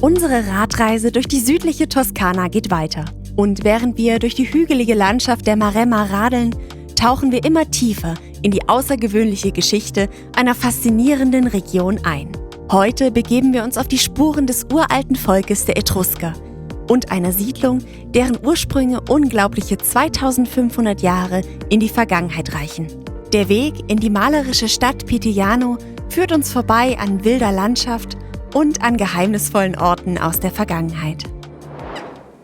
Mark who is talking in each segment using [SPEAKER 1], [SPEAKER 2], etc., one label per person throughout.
[SPEAKER 1] Unsere Radreise durch die südliche Toskana geht weiter. Und während wir durch die hügelige Landschaft der Maremma radeln, tauchen wir immer tiefer in die außergewöhnliche Geschichte einer faszinierenden Region ein. Heute begeben wir uns auf die Spuren des uralten Volkes der Etrusker und einer Siedlung, deren Ursprünge unglaubliche 2500 Jahre in die Vergangenheit reichen. Der Weg in die malerische Stadt Pitigliano führt uns vorbei an wilder Landschaft und an geheimnisvollen Orten aus der Vergangenheit.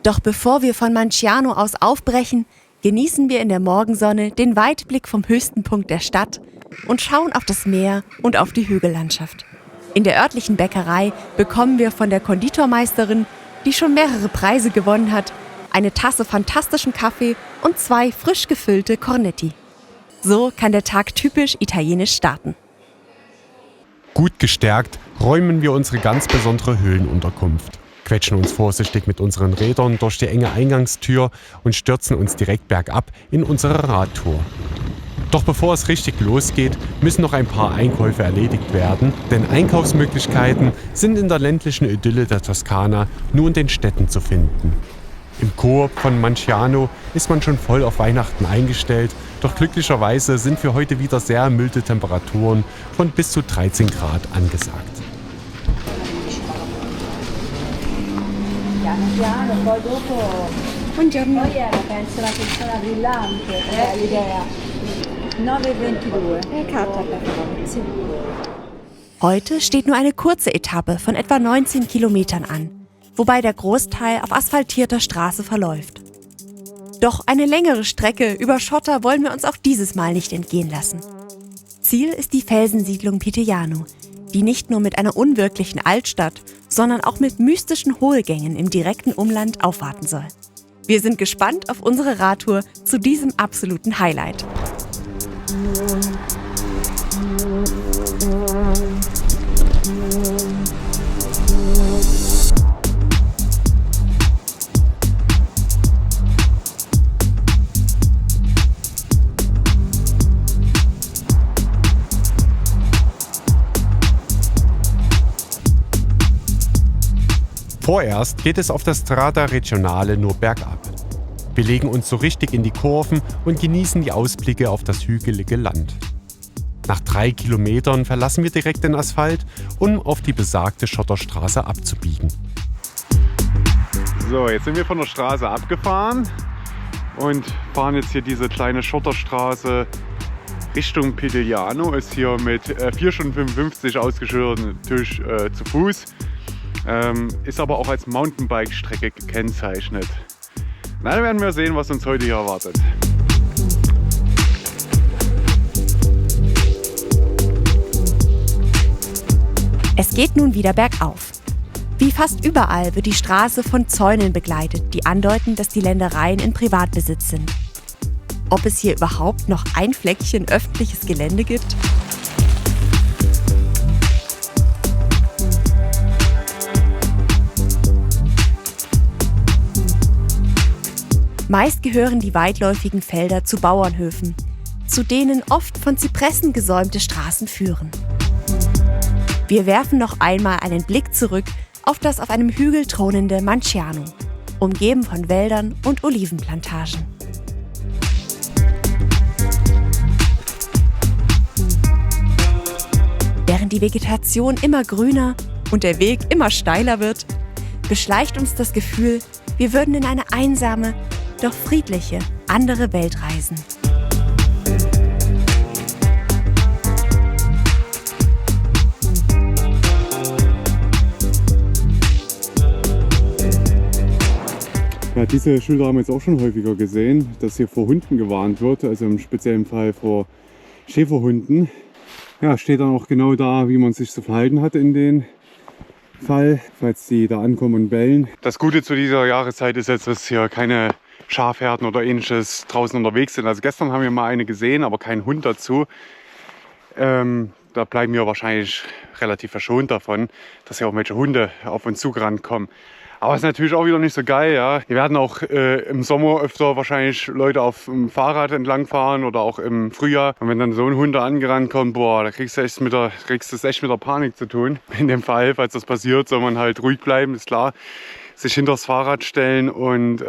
[SPEAKER 1] Doch bevor wir von Manciano aus aufbrechen, genießen wir in der Morgensonne den Weitblick vom höchsten Punkt der Stadt und schauen auf das Meer und auf die Hügellandschaft. In der örtlichen Bäckerei bekommen wir von der Konditormeisterin, die schon mehrere Preise gewonnen hat, eine Tasse fantastischen Kaffee und 2 frisch gefüllte Cornetti. So kann der Tag typisch italienisch starten.
[SPEAKER 2] Gut gestärkt räumen wir unsere ganz besondere Höhlenunterkunft, quetschen uns vorsichtig mit unseren Rädern durch die enge Eingangstür und stürzen uns direkt bergab in unsere Radtour. Doch bevor es richtig losgeht, müssen noch ein paar Einkäufe erledigt werden, denn Einkaufsmöglichkeiten sind in der ländlichen Idylle der Toskana nur in den Städten zu finden. Im Coop von Manciano ist man schon voll auf Weihnachten eingestellt, doch glücklicherweise sind für heute wieder sehr milde Temperaturen von bis zu 13 Grad angesagt.
[SPEAKER 3] Buongiorno. Penso la persona brillante, l'idea. 9:22. Carta per favore.
[SPEAKER 1] Heute steht nur eine kurze Etappe von etwa 19 Kilometern an, wobei der Großteil auf asphaltierter Straße verläuft. Doch eine längere Strecke über Schotter wollen wir uns auch dieses Mal nicht entgehen lassen. Ziel ist die Felsensiedlung Pitigliano, die nicht nur mit einer unwirklichen Altstadt, sondern auch mit mystischen Hohlgängen im direkten Umland aufwarten soll. Wir sind gespannt auf unsere Radtour zu diesem absoluten Highlight.
[SPEAKER 2] Vorerst geht es auf der Strada Regionale nur bergab. Wir legen uns so richtig in die Kurven und genießen die Ausblicke auf das hügelige Land. Nach 3 Kilometern verlassen wir direkt den Asphalt, um auf die besagte Schotterstraße abzubiegen. So, jetzt sind wir von der Straße abgefahren und fahren jetzt hier diese kleine Schotterstraße Richtung Pitigliano. Ist hier mit 4 Stunden 55 ausgeschildertem Tisch zu Fuß. Ist aber auch als Mountainbike-Strecke gekennzeichnet. Na, dann werden wir sehen, was uns heute hier erwartet.
[SPEAKER 1] Es geht nun wieder bergauf. Wie fast überall wird die Straße von Zäunen begleitet, die andeuten, dass die Ländereien in Privatbesitz sind. Ob es hier überhaupt noch ein Fleckchen öffentliches Gelände gibt? Meist gehören die weitläufigen Felder zu Bauernhöfen, zu denen oft von Zypressen gesäumte Straßen führen. Wir werfen noch einmal einen Blick zurück auf das auf einem Hügel thronende Manciano, umgeben von Wäldern und Olivenplantagen. Während die Vegetation immer grüner und der Weg immer steiler wird, beschleicht uns das Gefühl, wir würden in eine einsame, doch friedliche, andere Welt reisen.
[SPEAKER 2] Ja, diese Schilder haben wir jetzt auch schon häufiger gesehen, dass hier vor Hunden gewarnt wird, also im speziellen Fall vor Schäferhunden. Ja, steht dann auch genau da, wie man sich zu verhalten hat in den Fall, falls die da ankommen und bellen. Das Gute zu dieser Jahreszeit ist jetzt, dass hier keine Schafherden oder ähnliches draußen unterwegs sind. Also gestern haben wir mal eine gesehen, aber kein Hund dazu. Da bleiben wir wahrscheinlich relativ verschont davon, dass hier auch welche Hunde auf uns zugerannt kommen. Aber es ist natürlich auch wieder nicht so geil, ja. Wir werden auch im Sommer öfter wahrscheinlich Leute auf dem Fahrrad entlangfahren oder auch im Frühjahr. Und wenn dann so ein Hund da angerannt kommt, boah, da kriegst du es echt mit der Panik zu tun. In dem Fall, falls das passiert, soll man halt ruhig bleiben, ist klar. Sich hinter das Fahrrad stellen und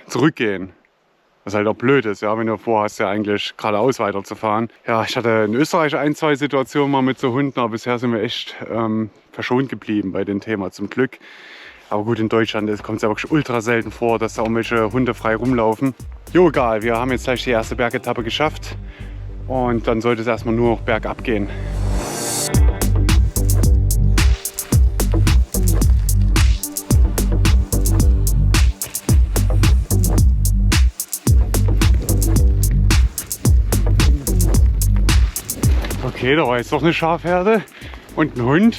[SPEAKER 2] zurückgehen. Was halt auch blöd ist, ja, wenn du vorhast, ja eigentlich geradeaus weiterzufahren. Ja, ich hatte in Österreich 1, 2 Situationen mal mit so Hunden, aber bisher sind wir echt verschont geblieben bei dem Thema, zum Glück. Aber gut, in Deutschland kommt es ja wirklich ultra selten vor, dass da irgendwelche Hunde frei rumlaufen. Jo, egal, wir haben jetzt gleich die erste Bergetappe geschafft und dann sollte es erstmal nur noch bergab gehen. Okay, da war jetzt doch eine Schafherde und ein Hund.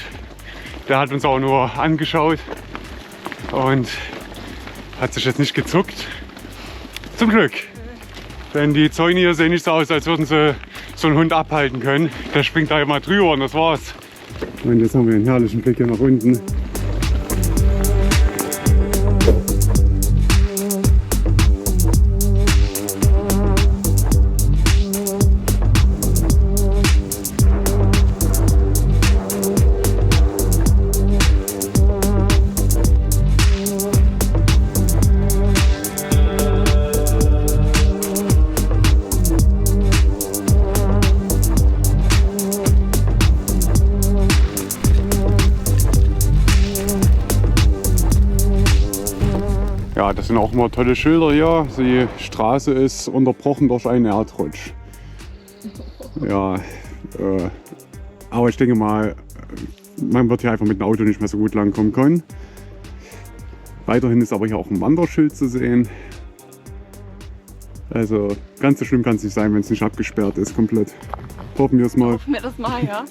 [SPEAKER 2] Der hat uns auch nur angeschaut und hat sich jetzt nicht gezuckt. Zum Glück. Denn die Zäune hier sehen nicht so aus, als würden sie so einen Hund abhalten können. Der springt da immer drüber und das war's. Und jetzt haben wir einen herrlichen Blick hier nach unten. Ja, das sind auch immer tolle Schilder hier. Die Straße ist unterbrochen durch einen Erdrutsch. Ja, aber ich denke mal, man wird hier einfach mit dem Auto nicht mehr so gut langkommen können. Weiterhin ist aber hier auch ein Wanderschild zu sehen. Also ganz so schlimm kann es nicht sein, wenn es nicht abgesperrt ist komplett. Hoffen wir es mal.
[SPEAKER 4] Hoffen wir das mal, ja.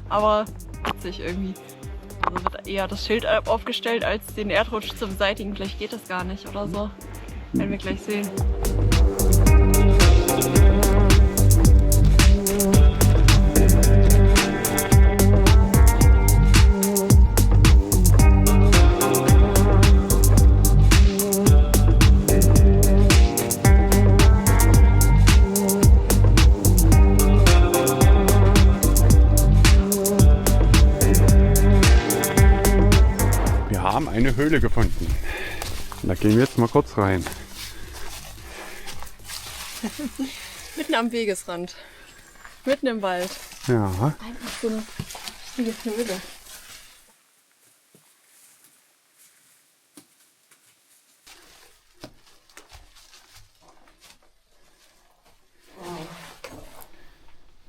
[SPEAKER 4] Aber witzig irgendwie. Also wird eher das Schild aufgestellt, als den Erdrutsch zu beseitigen. Vielleicht geht das gar nicht oder so. Werden wir gleich sehen.
[SPEAKER 2] Eine Höhle gefunden. Da gehen wir jetzt mal kurz rein.
[SPEAKER 4] Mitten am Wegesrand. Mitten im Wald.
[SPEAKER 2] Ja.
[SPEAKER 4] Einfach so eine richtige Höhle.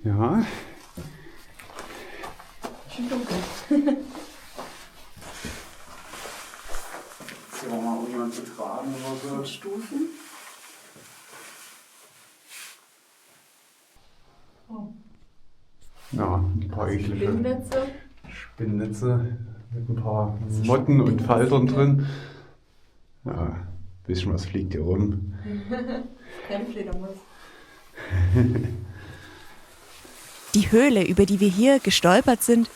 [SPEAKER 2] Ja.
[SPEAKER 4] Schön dunkel.
[SPEAKER 2] Mal irgendjemand betragen oder so.
[SPEAKER 4] Stufen.
[SPEAKER 2] Ja, ein paar eklige
[SPEAKER 4] Spinnnetze.
[SPEAKER 2] Spinnnetze mit ein paar Motten und Faltern drin. Ja, ein bisschen was fliegt hier rum.
[SPEAKER 4] Keine Fledermaus.
[SPEAKER 1] Die Höhle, über die wir hier gestolpert sind,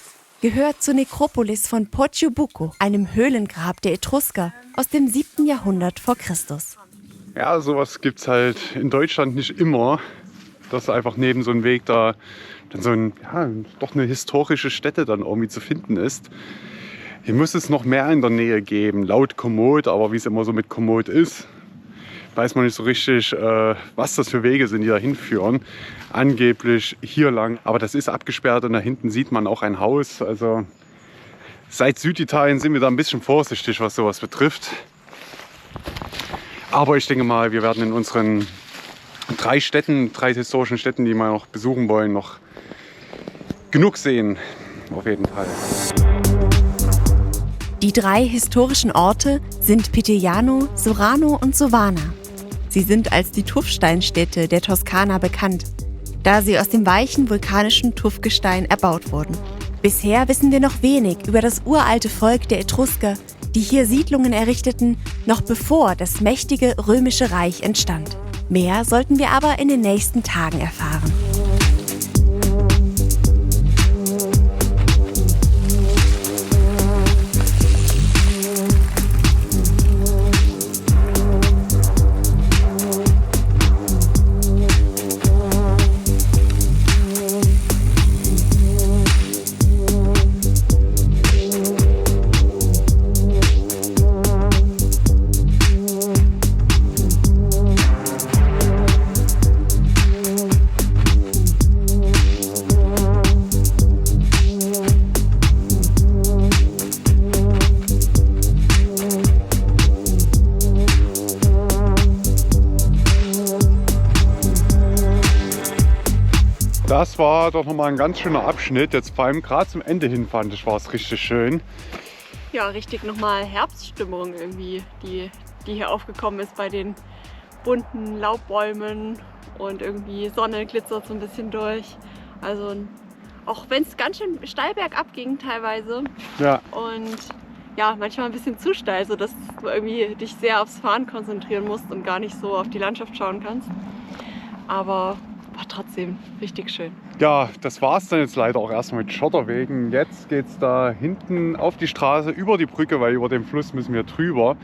[SPEAKER 1] gehört zur Nekropolis von Porto Bucco, einem Höhlengrab der Etrusker aus dem 7. Jahrhundert vor Christus.
[SPEAKER 2] Ja, sowas gibt es halt in Deutschland nicht immer, dass einfach neben so einem Weg da dann so doch eine historische Stätte dann irgendwie zu finden ist. Hier muss es noch mehr in der Nähe geben, laut Komoot, aber wie es immer so mit Komoot ist, weiß man nicht so richtig, was das für Wege sind, die da hinführen. Angeblich hier lang, aber das ist abgesperrt und da hinten sieht man auch ein Haus. Also seit Süditalien sind wir da ein bisschen vorsichtig, was sowas betrifft. Aber ich denke mal, wir werden in unseren 3 historischen Städten, die wir noch besuchen wollen, noch genug sehen. Auf jeden Fall.
[SPEAKER 1] Die 3 historischen Orte sind Pitigliano, Sorano und Sovana. Sie sind als die Tuffsteinstädte der Toskana bekannt, da sie aus dem weichen vulkanischen Tuffgestein erbaut wurden. Bisher wissen wir noch wenig über das uralte Volk der Etrusker, die hier Siedlungen errichteten, noch bevor das mächtige Römische Reich entstand. Mehr sollten wir aber in den nächsten Tagen erfahren.
[SPEAKER 2] Das war doch nochmal ein ganz schöner Abschnitt. Jetzt vor allem gerade zum Ende hin fand ich, war es richtig schön.
[SPEAKER 4] Ja, richtig nochmal Herbststimmung irgendwie, die hier aufgekommen ist bei den bunten Laubbäumen und irgendwie Sonne glitzert so ein bisschen durch. Also auch wenn es ganz schön steil bergab ging teilweise.
[SPEAKER 2] Ja.
[SPEAKER 4] Und ja, manchmal ein bisschen zu steil, sodass du irgendwie dich sehr aufs Fahren konzentrieren musst und gar nicht so auf die Landschaft schauen kannst. Aber war trotzdem richtig schön.
[SPEAKER 2] Ja, das war es dann jetzt leider auch erstmal mit Schotterwegen. Jetzt geht es da hinten auf die Straße über die Brücke, weil über den Fluss müssen wir drüber.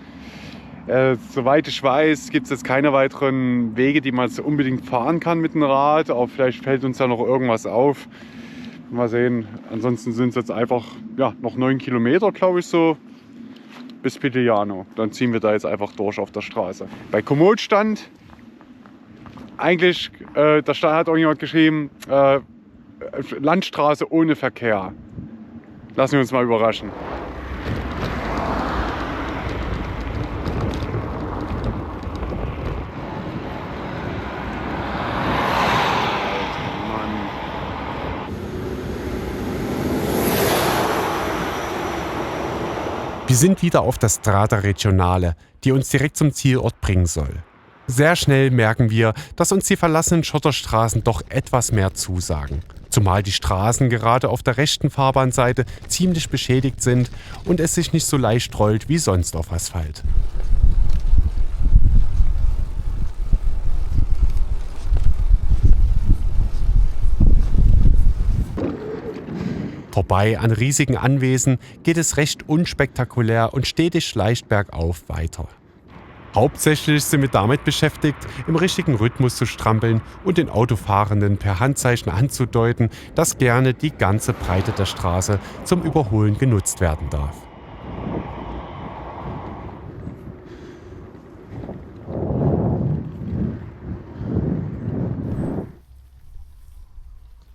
[SPEAKER 2] Soweit ich weiß, gibt es jetzt keine weiteren Wege, die man so unbedingt fahren kann mit dem Rad. Aber vielleicht fällt uns ja noch irgendwas auf. Mal sehen. Ansonsten sind es jetzt einfach noch 9 Kilometer, glaube ich, so bis Pitigliano. Dann ziehen wir da jetzt einfach durch auf der Straße. Bei Komoot stand eigentlich, da hat irgendjemand geschrieben, Landstraße ohne Verkehr. Lassen wir uns mal überraschen. Wir sind wieder auf der Strada Regionale, die uns direkt zum Zielort bringen soll. Sehr schnell merken wir, dass uns die verlassenen Schotterstraßen doch etwas mehr zusagen. Zumal die Straßen gerade auf der rechten Fahrbahnseite ziemlich beschädigt sind und es sich nicht so leicht rollt wie sonst auf Asphalt. Vorbei an riesigen Anwesen geht es recht unspektakulär und stetig leicht bergauf weiter. Hauptsächlich sind wir damit beschäftigt, im richtigen Rhythmus zu strampeln und den Autofahrenden per Handzeichen anzudeuten, dass gerne die ganze Breite der Straße zum Überholen genutzt werden darf.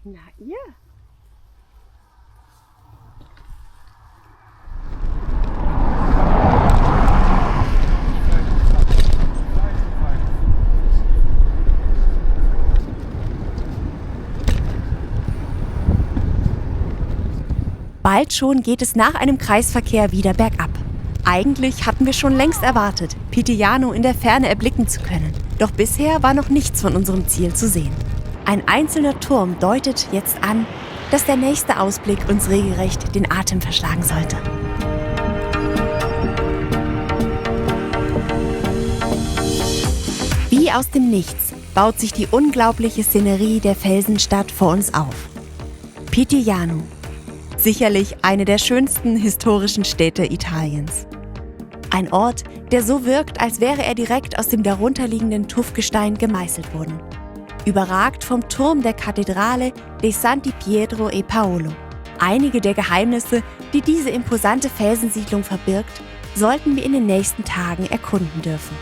[SPEAKER 4] Na ihr?
[SPEAKER 1] Bald schon geht es nach einem Kreisverkehr wieder bergab. Eigentlich hatten wir schon längst erwartet, Pitigliano in der Ferne erblicken zu können. Doch bisher war noch nichts von unserem Ziel zu sehen. Ein einzelner Turm deutet jetzt an, dass der nächste Ausblick uns regelrecht den Atem verschlagen sollte. Wie aus dem Nichts baut sich die unglaubliche Szenerie der Felsenstadt vor uns auf. Pitigliano. Sicherlich eine der schönsten historischen Städte Italiens. Ein Ort, der so wirkt, als wäre er direkt aus dem darunterliegenden Tuffgestein gemeißelt worden. Überragt vom Turm der Kathedrale dei Santi Pietro e Paolo. Einige der Geheimnisse, die diese imposante Felsensiedlung verbirgt, sollten wir in den nächsten Tagen erkunden dürfen.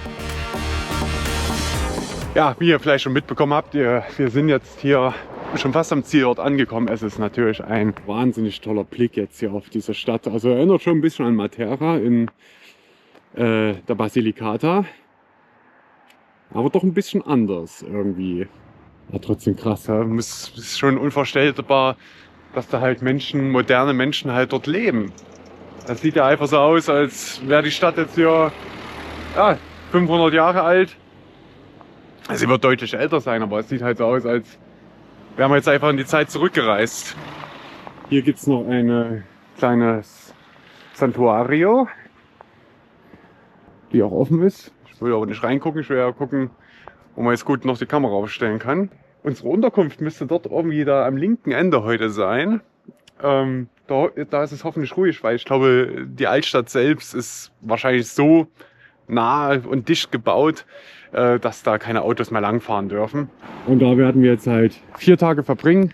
[SPEAKER 2] Ja, wie ihr vielleicht schon mitbekommen habt, wir sind jetzt hier schon fast am Zielort angekommen. Es ist natürlich ein wahnsinnig toller Blick jetzt hier auf diese Stadt. Also erinnert schon ein bisschen an Matera in der Basilicata. Aber doch ein bisschen anders irgendwie. Ja, trotzdem krass. Ja. Es ist schon unvorstellbar, dass da halt moderne Menschen halt dort leben. Das sieht ja einfach so aus, als wäre die Stadt jetzt hier 500 Jahre alt. Also sie wird deutlich älter sein, aber es sieht halt so aus, als wären wir jetzt einfach in die Zeit zurückgereist. Hier gibt es noch ein kleines Santuario, die auch offen ist. Ich will aber nicht reingucken, ich will ja gucken, wo man jetzt gut noch die Kamera aufstellen kann. Unsere Unterkunft müsste dort irgendwie da am linken Ende heute sein. Da ist es hoffentlich ruhig, weil ich glaube, die Altstadt selbst ist wahrscheinlich so nah und dicht gebaut, dass da keine Autos mehr langfahren dürfen. Und da werden wir jetzt halt 4 Tage verbringen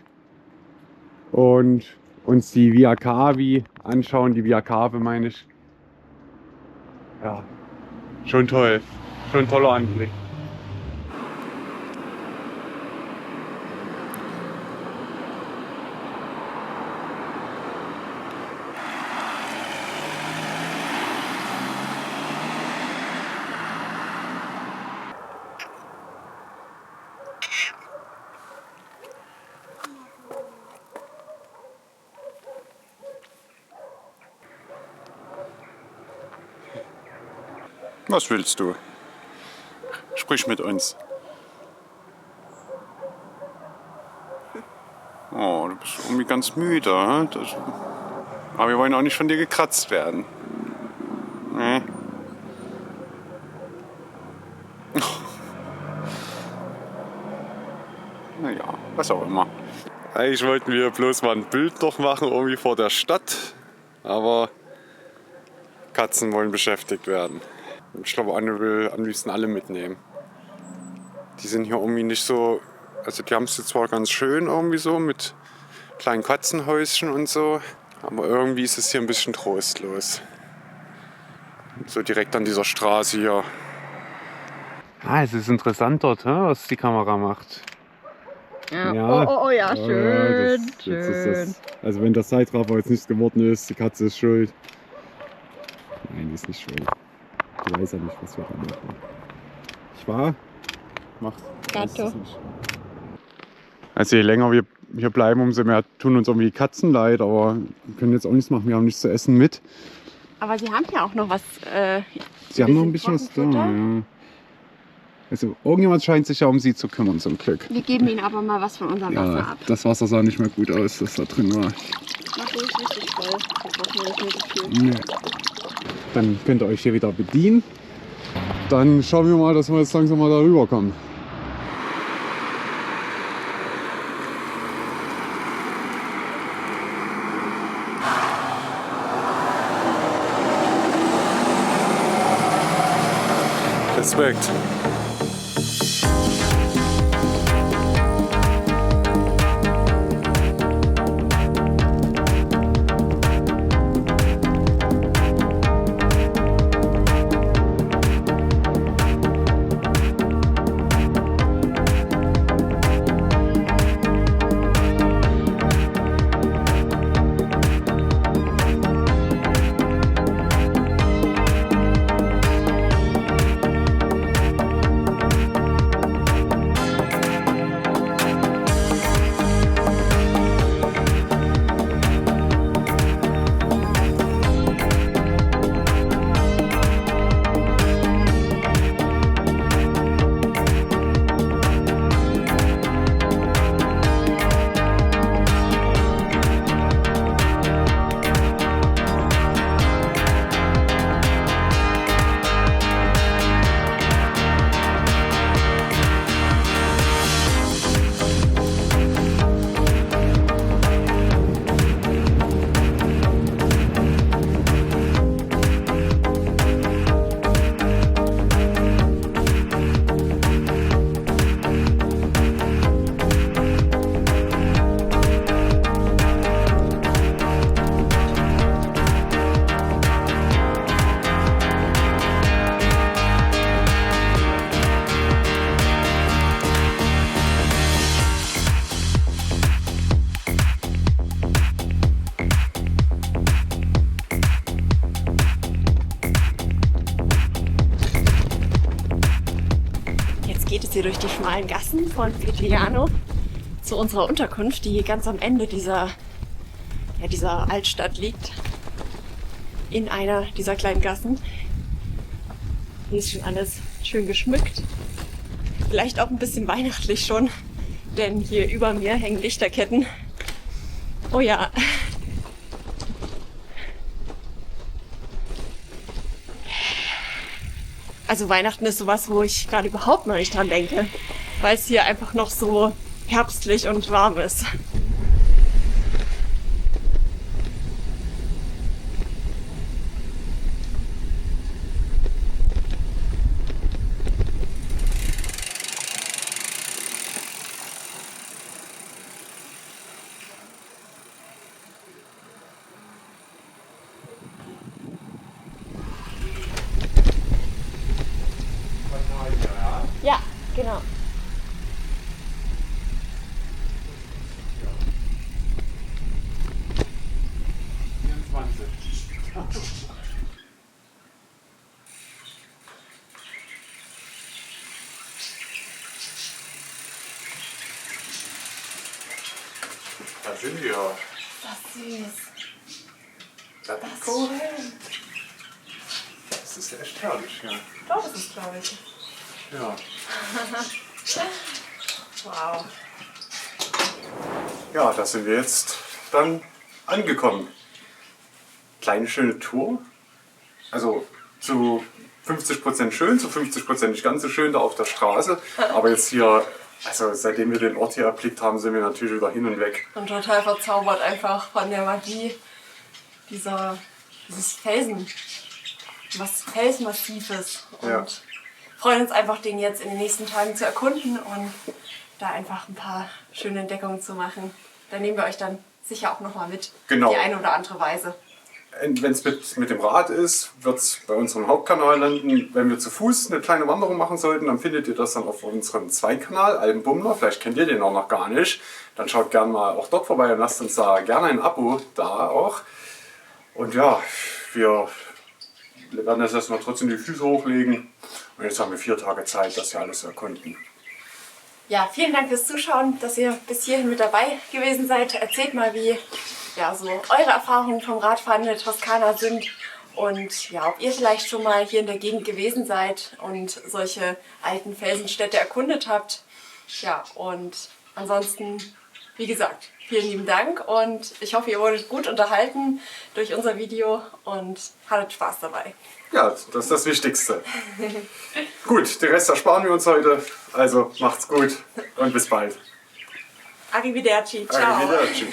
[SPEAKER 2] und uns die Via Cavi anschauen. Die Via Cave meine ich. Ja, schon toll. Schon ein toller Anblick.
[SPEAKER 5] Was willst du? Sprich mit uns. Oh, du bist irgendwie ganz müde. Aber wir wollen auch nicht von dir gekratzt werden. Nee. Naja, was auch immer. Eigentlich wollten wir bloß mal ein Bild noch machen, irgendwie vor der Stadt. Aber Katzen wollen beschäftigt werden. Ich glaube, Anne will am liebsten alle mitnehmen. Die sind hier irgendwie nicht so... Also die haben es jetzt zwar ganz schön irgendwie so mit kleinen Katzenhäuschen und so. Aber irgendwie ist es hier ein bisschen trostlos. So direkt an dieser Straße hier. Es ist interessant dort, was die Kamera macht.
[SPEAKER 4] Ja. Oh ja, schön.
[SPEAKER 5] Also wenn der Zeitraffer jetzt nichts geworden ist, die Katze ist schuld. Nein, die ist nicht schuld. Die weiß ja nicht, was wir da machen. Ich war? Macht.
[SPEAKER 4] Gatto.
[SPEAKER 5] Also je länger wir hier bleiben, umso mehr tun uns irgendwie die Katzen leid, aber wir können jetzt auch nichts machen, wir haben nichts zu essen mit.
[SPEAKER 4] Aber sie haben ja auch noch was.
[SPEAKER 5] Sie haben noch ein bisschen was da, ja. Also irgendjemand scheint sich ja um sie zu kümmern, zum Glück.
[SPEAKER 4] Wir geben ihnen aber mal was von unserem Wasser ab.
[SPEAKER 5] Das Wasser sah nicht mehr gut aus, das da drin war.
[SPEAKER 4] Macht uns richtig voll. Das brauchen wir das nicht so viel.
[SPEAKER 5] Nee. Dann könnt ihr euch hier wieder bedienen. Dann schauen wir mal, dass wir jetzt langsam mal da rüber kommen. Respekt.
[SPEAKER 1] Geht es hier durch die schmalen Gassen von Figliano zu unserer Unterkunft, die ganz am Ende dieser Altstadt liegt. In einer dieser kleinen Gassen. Hier ist schon alles schön geschmückt. Vielleicht auch ein bisschen weihnachtlich schon, denn hier über mir hängen Lichterketten. Oh ja. Also Weihnachten ist sowas, wo ich gerade überhaupt noch nicht dran denke, weil es hier einfach noch so herbstlich und warm ist. Ja, genau.
[SPEAKER 5] Da sind wir.
[SPEAKER 1] Das ist süß.
[SPEAKER 5] Das
[SPEAKER 1] ist cool.
[SPEAKER 5] Das ist echt herrlich, ja.
[SPEAKER 4] Doch, das ist, glaube ich.
[SPEAKER 5] Ja.
[SPEAKER 4] Wow.
[SPEAKER 5] Ja, da sind wir jetzt dann angekommen. Kleine schöne Tour. Also zu 50% schön, zu 50% nicht ganz so schön da auf der Straße. Aber jetzt hier, also seitdem wir den Ort hier erblickt haben, sind wir natürlich wieder hin und weg.
[SPEAKER 4] Und total verzaubert einfach von der Magie dieses Felsmassives. Und
[SPEAKER 5] Ja.
[SPEAKER 4] freuen uns einfach, den jetzt in den nächsten Tagen zu erkunden und da einfach ein paar schöne Entdeckungen zu machen. Da nehmen wir euch dann sicher auch nochmal mit,
[SPEAKER 5] Genau.
[SPEAKER 4] auf die eine oder andere Weise.
[SPEAKER 5] Wenn es mit dem Rad ist, wird es bei unserem Hauptkanal landen. Wenn wir zu Fuß eine kleine Wanderung machen sollten, dann findet ihr das dann auf unserem Zweitkanal, Albenbummler. Vielleicht kennt ihr den auch noch gar nicht. Dann schaut gerne mal auch dort vorbei und lasst uns da gerne ein Abo da auch. Und ja, wir werden jetzt erstmal trotzdem die Füße hochlegen. Und jetzt haben wir 4 Tage Zeit, das hier alles zu erkunden.
[SPEAKER 4] Ja, vielen Dank fürs Zuschauen, dass ihr bis hierhin mit dabei gewesen seid. Erzählt mal, wie so eure Erfahrungen vom Radfahren in der Toskana sind und ja, ob ihr vielleicht schon mal hier in der Gegend gewesen seid und solche alten Felsenstädte erkundet habt. Ja, und ansonsten, wie gesagt, vielen lieben Dank und ich hoffe, ihr wurdet gut unterhalten durch unser Video und hattet Spaß dabei.
[SPEAKER 5] Ja, das ist das Wichtigste. Gut, den Rest ersparen wir uns heute. Also macht's gut und bis bald.
[SPEAKER 4] Arrivederci, ciao.
[SPEAKER 5] Arrivederci.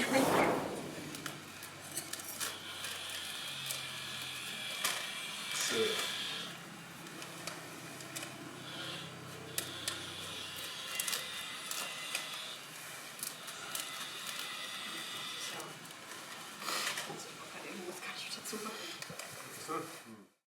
[SPEAKER 5] So.